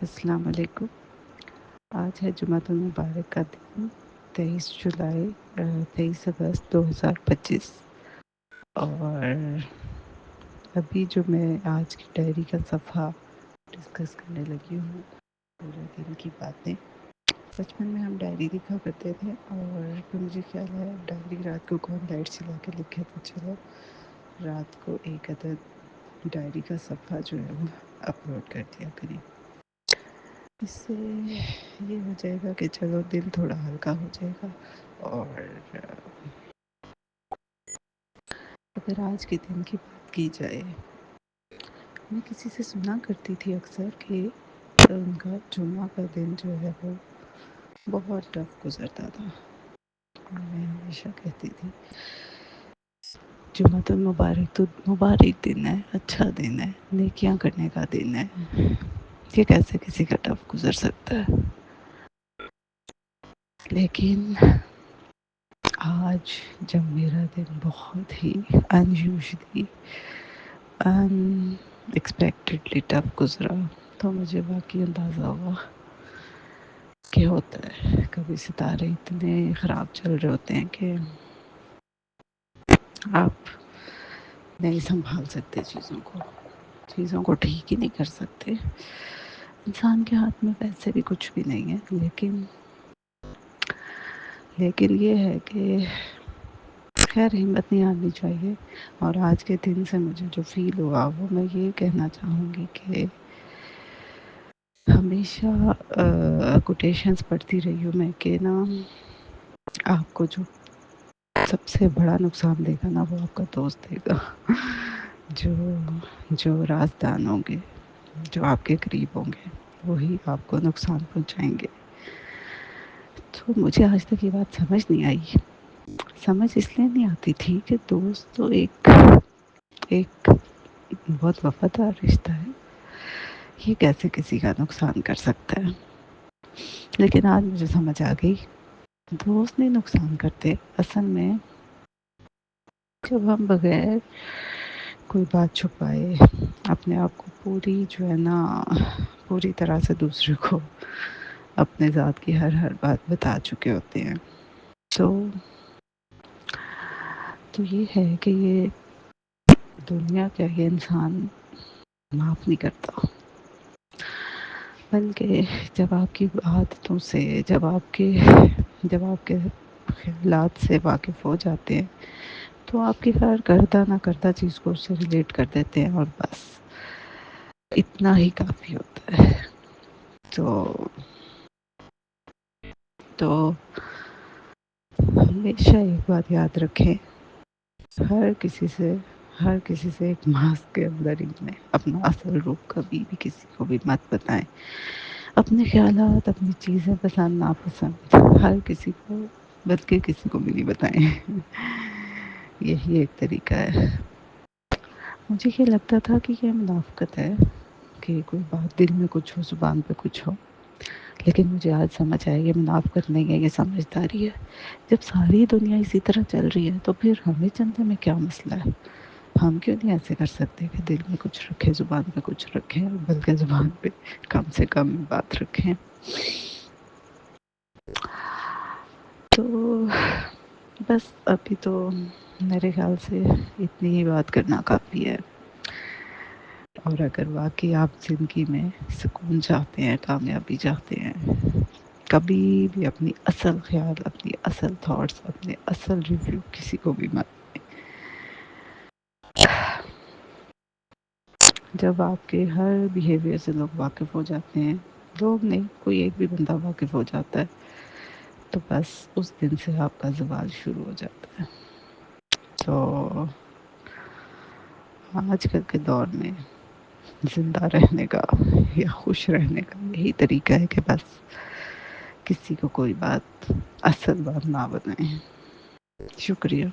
السلام علیکم۔ آج ہے جمعۃ المبارک کا دن، 23 جولائی 23 اگست 2025، اور ابھی جو میں آج کی ڈائری کا صفحہ ڈسکس کرنے لگی ہوں، پورے دن کی باتیں۔ بچپن میں ہم ڈائری لکھا کرتے تھے، اور پھر مجھے خیال ہے ڈائری رات کو کون لائٹ چلا کے لکھے، تو چلو رات کو ایک عدد ڈائری کا صفحہ جو ہے وہ اپلوڈ کر دیا کریں۔ اس سے یہ ہو جائے گا کہ چلو دل تھوڑا ہلکا ہو جائے گا۔ اور اگر آج کے دن کی بات کی جائے، میں کسی سے سنا کرتی تھی اکثر کہ ان کا جمعہ کا دن جو ہے وہ بہت ٹف گزرتا تھا۔ میں ہمیشہ کہتی تھی جمعہ المبارک تو مبارک دن ہے، اچھا دن ہے، نیکیاں کرنے کا دن ہے، یہ کیسے کسی کا ٹف گزر سکتا ہے؟ لیکن آج جب میرا دن بہت ہی انیوژلی ایکسپیکٹڈلی ٹف گزرا، تو مجھے واقعی اندازہ ہوا کہ ہوتا ہے کبھی ستارے اتنے خراب چل رہے ہوتے ہیں کہ آپ نہیں سنبھال سکتے چیزوں کو ٹھیک ہی نہیں کر سکتے۔ انسان کے ہاتھ میں ویسے بھی کچھ بھی نہیں ہے، لیکن یہ ہے کہ خیر ہمت نہیں ہارنی چاہیے۔ اور آج کے دن سے مجھے جو فیل ہوا وہ میں یہ کہنا چاہوں گی کہ ہمیشہ کوٹیشنز پڑھتی رہی ہوں میں کہ نا، آپ کو جو سب سے بڑا نقصان دے گا نا، وہ آپ کا دوست دے گا۔ جو رازدان ہوں گے، جو آپ کے قریب ہوں گے، وہی آپ کو نقصان پہنچائیں گے۔ تو مجھے آج تک یہ بات سمجھ نہیں آئی۔ سمجھ اس لیے نہیں آتی تھی کہ دوست تو ایک بہت وفادار رشتہ ہے، یہ کیسے کسی کا نقصان کر سکتا ہے؟ لیکن آج مجھے سمجھ آ گئی، دوست نہیں نقصان کرتے اصل میں۔ جب ہم بغیر کوئی بات چھپائے اپنے آپ کو پوری طرح سے دوسرے کو اپنے ذات کی ہر بات بتا چکے ہوتے ہیں، تو یہ ہے کہ یہ دنیا کا یہ انسان معاف نہیں کرتا، بلکہ جب آپ کی عادتوں سے جب آپ کے خیالات سے واقف ہو جاتے ہیں، تو آپ کی ہر کردہ نہ کردہ چیز کو اس سے ریلیٹ کر دیتے ہیں، اور بس اتنا ہی کافی ہوتا ہے۔ تو ہمیشہ ایک بات یاد رکھیں، ہر کسی سے ایک ماسک کے اندر ہی میں اپنا اصل روپ کبھی بھی کسی کو بھی مت بتائیں۔ اپنے خیالات، اپنی چیزیں پسند ناپسند ہر کسی کو، بلکہ کسی کو بھی نہیں بتائیں۔ یہی ایک طریقہ ہے۔ مجھے یہ لگتا تھا کہ یہ منافقت ہے کہ کوئی بات دل میں کچھ ہو، زبان پہ کچھ ہو، لیکن مجھے آج سمجھ آیا یہ منافقت نہیں ہے، یہ سمجھداری ہے۔ جب ساری دنیا اسی طرح چل رہی ہے تو پھر ہمیں چلنے میں کیا مسئلہ ہے؟ ہم کیوں نہیں ایسے کر سکتے کہ دل میں کچھ رکھے، زبان پہ کچھ رکھیں، بلکہ زبان پہ کم سے کم بات رکھیں؟ تو بس ابھی تو میرے خیال سے اتنی ہی بات کرنا کافی ہے۔ اور اگر واقعی آپ زندگی میں سکون چاہتے ہیں، کامیابی چاہتے ہیں، کبھی بھی اپنی اصل خیال، اپنی اصل تھاٹس، اپنے اصل ریویو کسی کو بھی مت دیں۔ جب آپ کے ہر بیہیویئر سے لوگ واقف ہو جاتے ہیں، لوگ نہیں، کوئی ایک بھی بندہ واقف ہو جاتا ہے، تو بس اس دن سے آپ کا زوال شروع ہو جاتا ہے۔ تو آج کل کے دور میں زندہ رہنے کا یا خوش رہنے کا یہی طریقہ ہے کہ بس کسی کو کوئی بات اصل بات نہ بتائیں۔ شکریہ۔